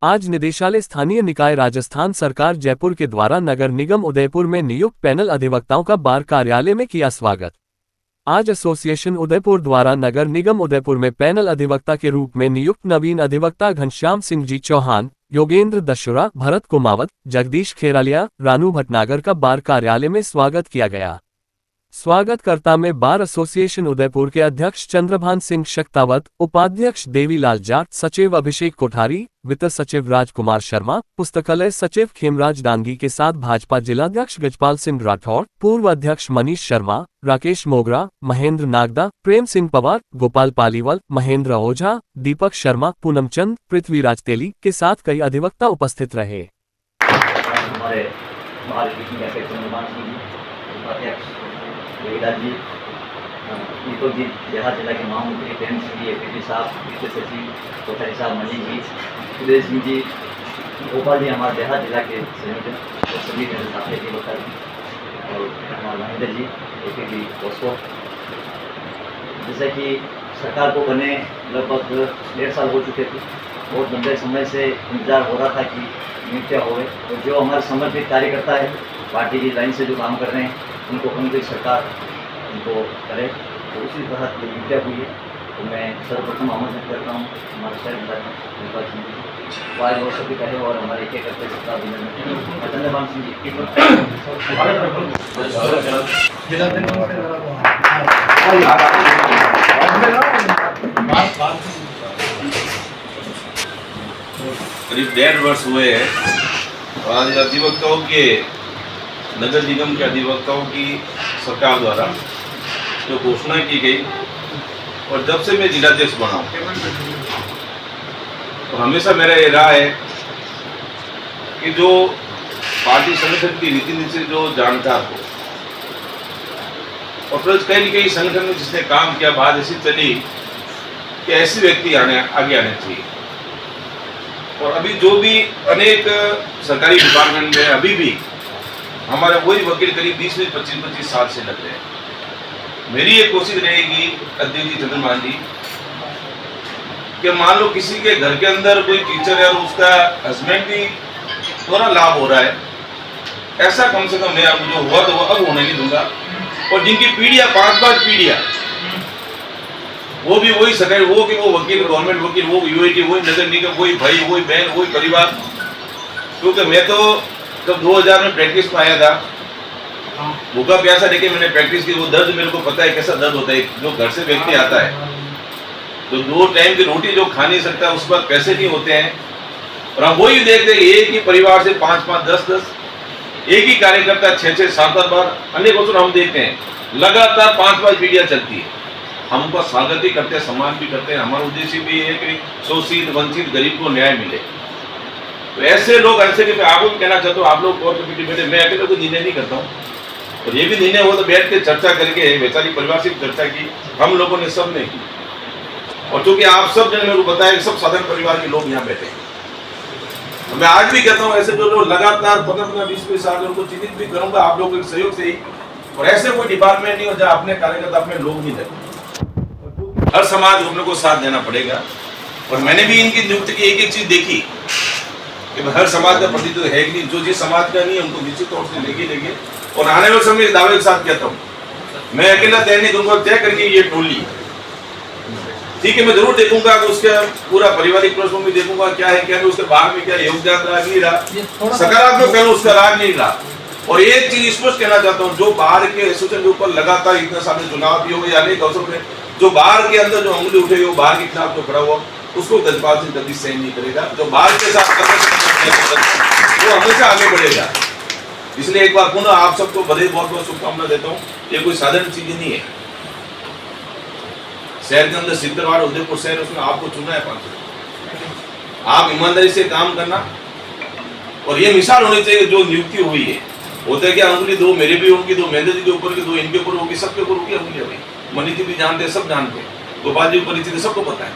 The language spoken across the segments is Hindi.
आज निदेशालय स्थानीय निकाय राजस्थान सरकार जयपुर के द्वारा नगर निगम उदयपुर में नियुक्त पैनल अधिवक्ताओं का बार कार्यालय में किया स्वागत। आज एसोसिएशन उदयपुर द्वारा नगर निगम उदयपुर में पैनल अधिवक्ता के रूप में नियुक्त नवीन अधिवक्ता घनश्याम सिंह जी चौहान, योगेंद्र दशुरा, भरत कुमावत, जगदीश खेरालिया, रानू भटनागर का बार कार्यालय में स्वागत किया गया। स्वागतकर्ता में बार एसोसिएशन उदयपुर के अध्यक्ष चंद्रभान सिंह शक्तावत, उपाध्यक्ष देवीलाल जाट, सचिव अभिषेक कोठारी, वित्त सचिव राजकुमार शर्मा, पुस्तकालय सचिव खेमराज डांगी के साथ भाजपा जिलाध्यक्ष गजपाल सिंह राठौड़, पूर्व अध्यक्ष मनीष शर्मा, राकेश मोगरा, महेंद्र नागदा, प्रेम सिंह पवार, गोपाल पालीवाल, महेंद्र ओझा, दीपक शर्मा, पूनमचंद, पृथ्वीराज तेली के साथ कई अधिवक्ता उपस्थित रहे। देवीलाल जी, दीपक जी, बिहार जिला के महामंत्री प्रेम सिंह जी, एपीडी साहब, वित्त सचिव कोठारी साहब, मनीष जी, सुरेश सिंह जी, गोपाल जी, हमारे बिहार जिला के संयोजक और सभी साथी जी बताए, और हमारे महेंद्र जी, एपीडी पोस्को। जैसे कि सरकार को बने लगभग 1.5 साल हो चुके थे। बहुत लंबे समय से इंतजार हो रहा था कि नियुक्तियाँ हो, और जो हमारे समर्पित कार्यकर्ता है, पार्टी की लाइन से जो काम कर रहे हैं, उनको कोई सरकार उनको करे, तो उसी तरह की नियुक्तियाँ हुई है। तो मैं सर्वप्रथम आमंत्रित करता हूँ हमारे शहर वाइज और सभी पहले और हमारे एक करते सरकार चंद्रभान सिंह जी करीब 1.5 वर्ष हुए हैं। आज अधिवक्ताओं के नगर निगम के अधिवक्ताओं की सरकार द्वारा जो घोषणा की गई, और जब से मैं जिलाध्यक्ष बना हूँ तो हमेशा मेरा ये रहा है कि जो पार्टी संगठन की रीति नीति से जो जानकार हो, और प्लस कहीं न कहीं संगठन में जिसने काम किया, बात ऐसी चली कि ऐसे व्यक्ति आगे आने चाहिए। और अभी जो भी अनेक सरकारी डिपार्टमेंट में अभी भी हमारे वही वकील करीब 20-25 साल से लग रहे हैं। मेरी ये कोशिश रहेगी अध्यक्ष जी चंद्रभान जी कि मान लो किसी के घर के अंदर कोई टीचर है और उसका हस्बैंड भी थोड़ा लाभ हो रहा है, ऐसा कम से कम मैं अब जो हुआ तो वो अब होने नहीं दूंगा। और जिनकी पीढ़ियां 5 पीढ़ियां, वो भी वही सरकारी, वो कि वो वकील, गवर्नमेंट वकील, वो यूएटी, वही नगर निगम, वही भाई, वही बहन, वही परिवार। क्योंकि मैं तो जब 2000 में प्रैक्टिस में आया था, भूखा प्यासा लेके मैंने प्रैक्टिस की। वो दर्द मेरे को पता है कैसा दर्द होता है। जो घर से व्यक्ति आता है तो 2 टाइम की रोटी जो खा नहीं सकता, उस पर पैसे नहीं होते हैं। और हम वही देखते हैं, एक ही परिवार से 5-5, 10-10, एक ही कार्यकर्ता 6-6, 7-7 बार अनेक अवसर हम देखते हैं, लगातार 5-5 पीढ़ियां चलती है। हम उनका स्वागत ही करते हैं, सम्मान भी करते हैं। हमारा उद्देश्य भी है कि शोषित, वंचित, गरीब को न्याय मिले। तो ऐसे लोग, ऐसे कि मैं आपको भी कहना चाहता हूँ, आप लोग कोर्ट कमेटी बैठे, मैं अकेले कोई निर्णय नहीं करता हूँ। और ये भी निर्णय हो तो बैठ के चर्चा करके, वैचारिक परिवार से चर्चा की, हम लोगों ने सब ने की। और चूंकि आप सब ने मेरे को बताया कि सब साधारण परिवार के लोग यहाँ बैठे हैं, तो मैं आज भी कहता हूँ ऐसे जो लोग लगातार 15-20 साल उनको चिन्हित भी करूंगा आप लोगों के सहयोग से ही। और ऐसे कोई डिपार्टमेंट नहीं हो जहाँ अपने कार्यकर्ता अपने लोग नहीं लगे। हर समाज हम लोग को साथ देना पड़ेगा। और मैंने भी इनकी नियुक्ति की एक चीज देखी कि हर समाज का प्रतिनिधित्व है कि नहीं, जो जिस समाज का नहीं है उनको निश्चित तौर से लेंगे। और आने वाले समय दावे के साथ कहता हूँ, मैं अकेला तय नहीं करूंगा, तय करके ये टोली ठीक है, मैं जरूर देखूंगा कि उसका पूरा पारिवारिक प्रश्न भी देखूंगा, क्या है क्या नहीं, उसके बाहर में क्या योगदान रहा, नहीं रहा, सकारात्मक पहलू उसका रहा नहीं रहा। और एक चीज स्पष्ट कहना चाहता हूँ, जो बाहर के एसोसिएशन के ऊपर लगातार इतने सारे चुनाव भी हो गए, अनेक अवसर में जो बाहर के अंदर जो अंगुली उठेगी, वो बाहर के खिलाफ जो खड़ा हुआ, उसको गजपाल सिंह कभी सहन नहीं करेगा। जो बाहर के साथ वो हमेशा आगे बढ़ेगा। इसलिए एक बार पुनः आप सबको बधाई, बहुत बहुत शुभकामना देता हूँ। ये कोई साधारण चीज नहीं है। शहर के अंदर सिद्धरवाड़, उदयपुर शहर, उसमें आपको चुना है 5 आप ईमानदारी से काम करना। और ये मिसाल होनी चाहिए जो नियुक्ति हुई है। होता है कि अंगुली 2 मेरे भी होंगी, 2 महेंद्र जी के ऊपर की, 2 इनके ऊपर होगी, सबके ऊपर होगी अंगुली हुई। मनीष जी भी जानते हैं, सब जानते हैं, गोपाल जी परिचित सबको पता है।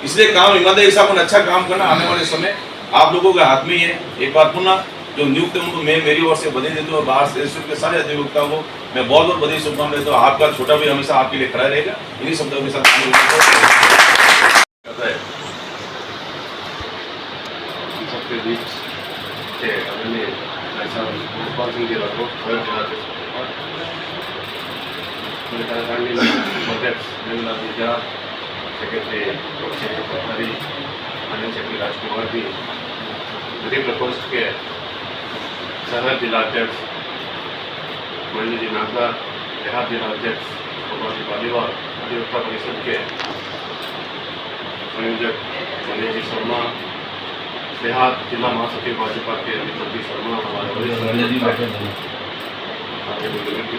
इसलिए काम ईमानदारी से अपन अच्छा काम करना आने वाले समय आप लोगों के हाथ में ही है। एक बार पुनः जो नियुक्त है उनको मैं मेरी ओर से बधाई देता हूँ। बाहर से के सारे अधिवक्ताओं को मैं बहुत बहुत बधाई शुभकामनाएं देता हूँ। आपका छोटा भी हमेशा आपके लिए खड़ा रहेगा। इन्हीं शब्दों के साथ बीच के आदरणीय भाई साहब गोपाल सिंह जी राठौर स्वयं जिलाध्यक्ष मेरे कार्यकारिणी अध्यक्ष निर्मला पूजा सेक्रेटरी पटवारी माननीय सेक्रेटरी राजकुमार जी गरीब प्रकोष्ठ के शहर जिलाध्यक्ष माननीय जी नागदा देहात जिलाध्यक्ष भगवान जी पालीवाल अधिवक्ता परिषद के संयोजक माननीय जी शर्मा देहात जिला महासचिव भाजपा के दीपक जी शर्मा हमारे वरिष्ठ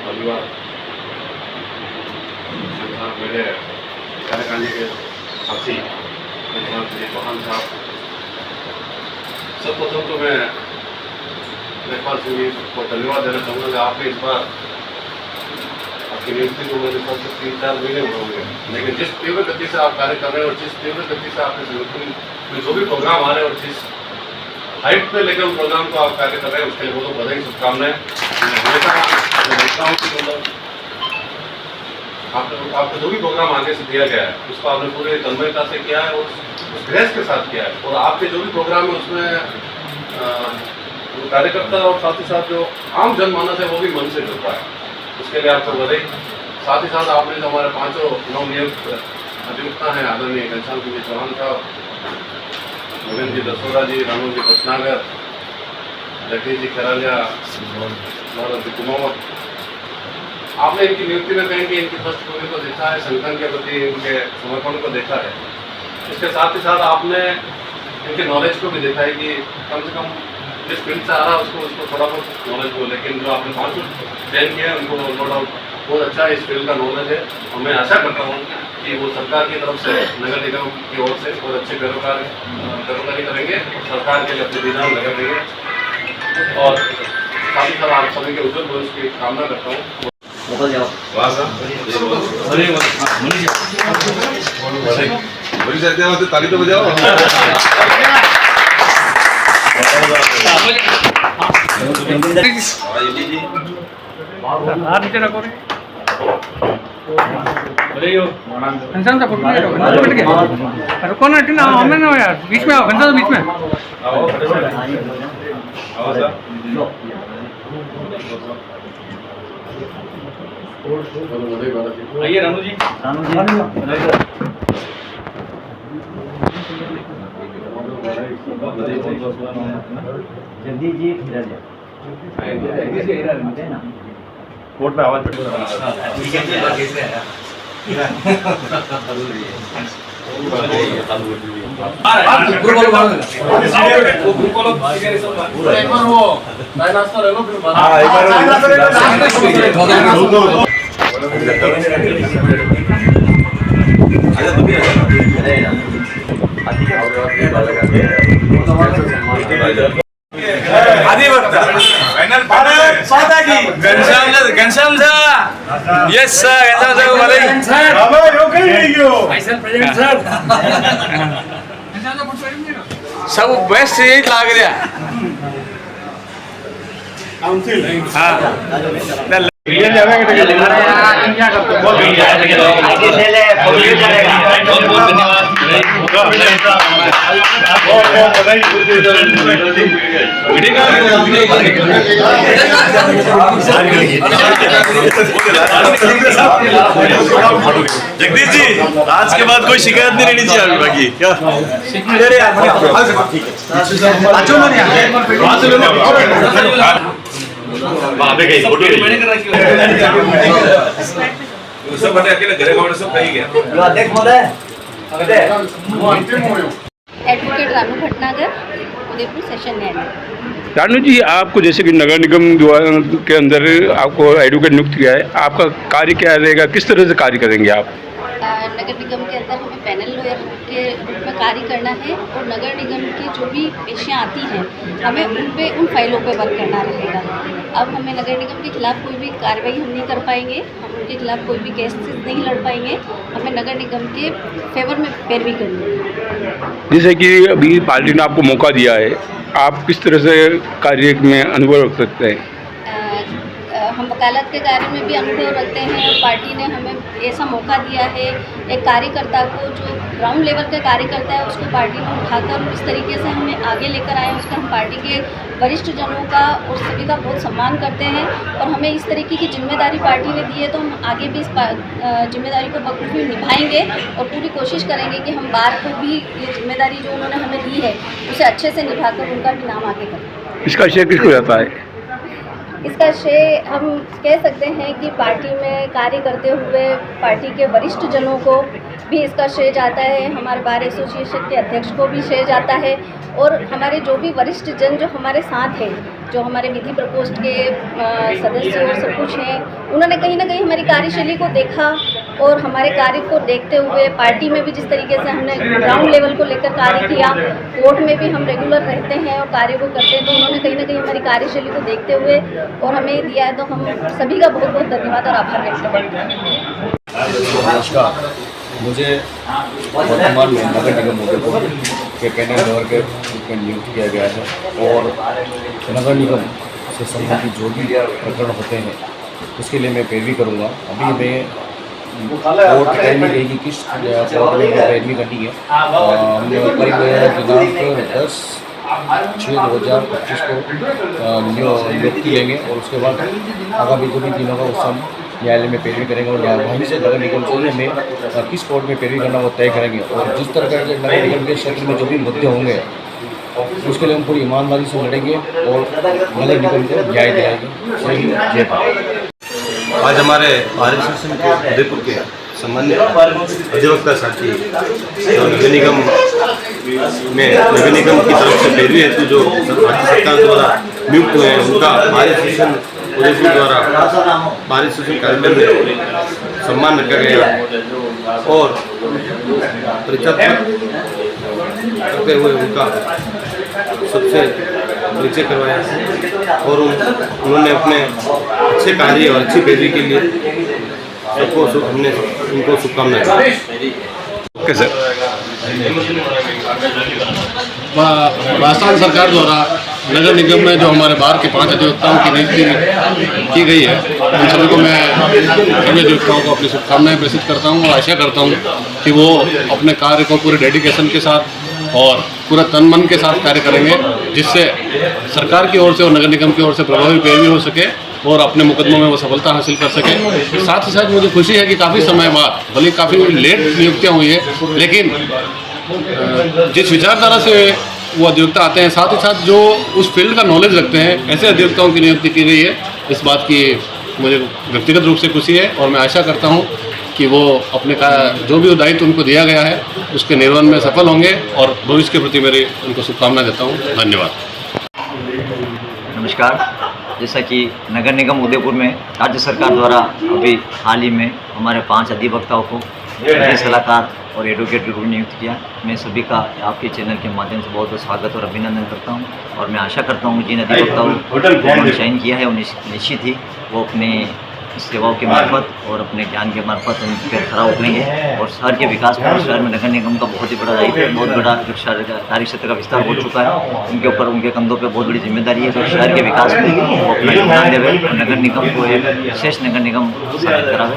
पालीवाल मेरे कार्यकारिणी के साथी श्री चौहान साहब, सर्वप्रथम तो मैं लेखपाल सिंह जी को धन्यवाद देना चाहूँगा कि आपने इस बार आपकी नियुक्ति को मेरे साथ 3-4 महीने हुए होंगे, लेकिन जिस तीव्र गति से आप कार्य कर रहे हैं और जिस तीव्र गति से आपके संगठन में जो भी प्रोग्राम आ रहे हैं और जिस हाइट पे लेकर उन प्रोग्राम को आप कार्य कर रहे हैं उसके लिए बहुत बधाई शुभकामनाएं। मैं हमेशा देखता हूँ कि मतलब आपको जो भी प्रोग्राम आगे से दिया गया है उसको आपने पूरे तन्मयता से किया है और उस ग्रेस के साथ किया है, और आपके जो भी प्रोग्राम है उसमें कार्यकर्ता और साथ ही साथ जो आम जनमानस है वो भी मन से जुड़ रहा है, उसके लिए आपको बधाई। साथ ही साथ आपने जो हमारे 5 नवनियुक्त अधिवक्ता हैं आदरणीय घनश्याम सिंह जी चौहान साहब, गोविंद जी दसोरा जी, रानू जी भटनागर, जगदीश जी खरालिया, भारत जी कुमावत, आपने इनकी नियुक्ति में कहीं कि इनकी दृष्टिकोण को देखा है, संगठन के प्रति इनके समर्पण को देखा है। इसके साथ ही साथ आपने इनके नॉलेज को भी देखा है कि कम से कम जिस फील्ड से आ रहा है उसको थोड़ा बहुत नॉलेज हो, लेकिन जो आपने 5 ट्रेन किया है उनको नो डाउट बहुत अच्छा इस फील्ड का नॉलेज है, और मैं आशा करता हूँ कि वो सरकार की तरफ से नगर निगम की ओर से बहुत अच्छे पैरोकारी करेंगे और सरकार के लिए अपने विधान लगाएंगे, और साथ ही साथ आप सभी के उज्जवल भविष्य की कामना करता हूँ। ऊपर जाओ। वाह साहब, बड़ी सरकार होते ताली तो बजाओ। रुको ना टीना, हमें ना यार बीच में आओ, घंटा बीच में आओ साहब। आइए रानू जी। जगदीश जी कोर्ट में आवाज अधिवक्ता Ghanshyam sir, yes sir, Ghanshyam sir सब बेस्ट यही लाग रहा। जगदीश जी, आज के बाद कोई शिकायत नहीं रहनी चाहिए अभी बाकी क्या? सब बने अकेले घरे खाने सब कहीं गया। अध्यक्ष महोदय एडवोकेट रानू भटनागर, उदयपुर सेशन न्यायालय। रानू जी, आपको जैसे कि नगर निगम के अंदर आपको एडवोकेट नियुक्त किया है, आपका कार्य क्या रहेगा, किस तरह से कार्य करेंगे आप? नगर निगम के अंदर हमें पैनल लॉयर के रूप में कार्य करना है, और नगर निगम की जो भी पेशियाँ आती हैं हमें उन फाइलों पे वर्क करना रहेगा। अब हमें नगर निगम के खिलाफ कोई भी कार्रवाई हम नहीं कर पाएंगे, हम उनके खिलाफ कोई भी केस नहीं लड़ पाएंगे, हमें नगर निगम के फेवर में पैरवी करनी है। जैसे कि अभी पार्टी ने आपको मौका दिया है, आप किस तरह से कार्य में अनुभव रख सकते हैं? हम वकालत के कार्य में भी अनुभव रखते हैं और पार्टी ने हमें ऐसा मौका दिया है, एक कार्यकर्ता को जो ग्राउंड लेवल का कार्यकर्ता है उसको पार्टी ने उठाकर इस तरीके से हमें आगे लेकर आए। उसका हम पार्टी के वरिष्ठ जनों का और सभी का बहुत सम्मान करते हैं और हमें इस तरीके की जिम्मेदारी पार्टी ने दी है, तो हम आगे भी इस जिम्मेदारी को बखूबी निभाएंगे और पूरी कोशिश करेंगे कि हम बार को भी ये जिम्मेदारी जो उन्होंने हमें दी है उसे अच्छे से निभाकर उनका भी नाम आगे करें। इसका श्रेय किसको जाता है? इसका श्रेय हम कह सकते हैं कि पार्टी में कार्य करते हुए पार्टी के वरिष्ठ जनों को भी इसका श्रेय जाता है, हमारे बार एसोसिएशन के अध्यक्ष को भी श्रेय जाता है और हमारे जो भी वरिष्ठ जन जो हमारे साथ हैं, जो हमारे विधि प्रकोष्ठ के सदस्य और सब कुछ हैं, उन्होंने कहीं ना कहीं हमारी कार्यशैली को देखा और हमारे कार्य को देखते हुए पार्टी में भी जिस तरीके से हमने ग्राउंड लेवल को लेकर कार्य किया, कोर्ट में भी हम रेगुलर रहते हैं और कार्य को करते हैं, तो उन्होंने कहीं ना कहीं हमारी कार्यशैली को देखते हुए और हमें दिया है, तो हम सभी का बहुत बहुत धन्यवाद और आभार व्यक्त करते हैं। नमस्कार, मुझे वर्तमान में नगर निगम उदयपुर के पैनल मेयर के रूप में नियुक्त किया गया है और नगर निगम से संबंधित जो भी प्रकरण होते हैं उसके लिए मैं पैरवी करूँगा। अभी मैं कोर्ट पैरवी रहेगी, किस कोर्ट में पैरवी करनी है। हमने करीब दिनांक 10/6/2025 को नियुक्ति लेंगे और उसके बाद आगामी जो भी दिनों का उस समय न्यायालय में पैरवी करेंगे और वहीं से नगर निगम से में किस कोर्ट में पैरवी करना वो तय करेंगे और जिस तरह के नगर निगम के क्षेत्र में जो भी मुद्दे होंगे उसके लिए हम पूरी ईमानदारी से लड़ेंगे और नगर निगम को न्याय दिलाएंगे। सही जय भारत। आज हमारे भारत शासन के उदयपुर के संबंधित अधिवक्ता साथी नगर निगम की तरफ से पैरवी हेतु जो भारत सरकार द्वारा नियुक्त हुए हैं उनका भारत शासन उदयपुर द्वारा भारत शासन कार्यालय में सम्मान रखा गया और परिचय करते हुए उनका सबसे परिचय करवाया और उन्होंने अपने अच्छे कार्य और अच्छी पैरवी के लिए सबको हमने उनको शुभकामनाएं दी। Okay sir. राजस्थान सरकार द्वारा नगर निगम में जो हमारे बाहर के 5 अधिवक्ताओं की नियुक्ति की गई है, उन सभी को मैं सभी अधिवक्ताओं को अपनी शुभकामनाएं प्रेषित करता हूं और आशा करता हूं कि वो अपने कार्य को पूरे डेडिकेशन के साथ और पूरा तन मन के साथ कार्य करेंगे, जिससे सरकार की ओर से और नगर निगम की ओर से प्रभावी पैरवी हो सके और अपने मुकदमों में वो सफलता हासिल कर सके। साथ ही साथ मुझे खुशी है कि काफ़ी समय बाद, भले काफ़ी लेट नियुक्तियाँ हुई है, लेकिन जिस विचारधारा से वो अधिवक्ता आते हैं, साथ ही साथ जो उस फील्ड का नॉलेज रखते हैं, ऐसे अधिवक्ताओं की नियुक्ति की गई है। इस बात की मुझे व्यक्तिगत रूप से खुशी है और मैं आशा करता हूँ कि वो अपने का जो भी दायित्व उनको दिया गया है उसके निर्वहन में सफल होंगे और भविष्य के प्रति मेरी उनको शुभकामनाएं देता हूँ। धन्यवाद। नमस्कार, जैसा कि नगर निगम उदयपुर में राज्य सरकार द्वारा अभी हाल ही में हमारे 5 अधिवक्ताओं को विधि सलाहकार और एडवोकेट के रूप में नियुक्त किया। मैं सभी का आपके चैनल के माध्यम से बहुत बहुत स्वागत और अभिनंदन करता हूं और मैं आशा करता हूं जिन अधिवक्ताओं को चयन किया है वो निश्चित ही वो अपने सेवाओं के मार्फत और अपने ज्ञान के मार्फत उन पर खरा उतरेंगे और शहर के विकास में, शहर में नगर निगम का बहुत ही बड़ा दायित्व है, बहुत बड़ा जो शहर का कार्य क्षेत्र का विस्तार हो चुका है, उनके ऊपर उनके कंधों पे बहुत बड़ी जिम्मेदारी है। तो शहर के विकास में वो अपना योगदान देवे और नगर निगम को एक विशेष नगर निगम स्थापित करावे।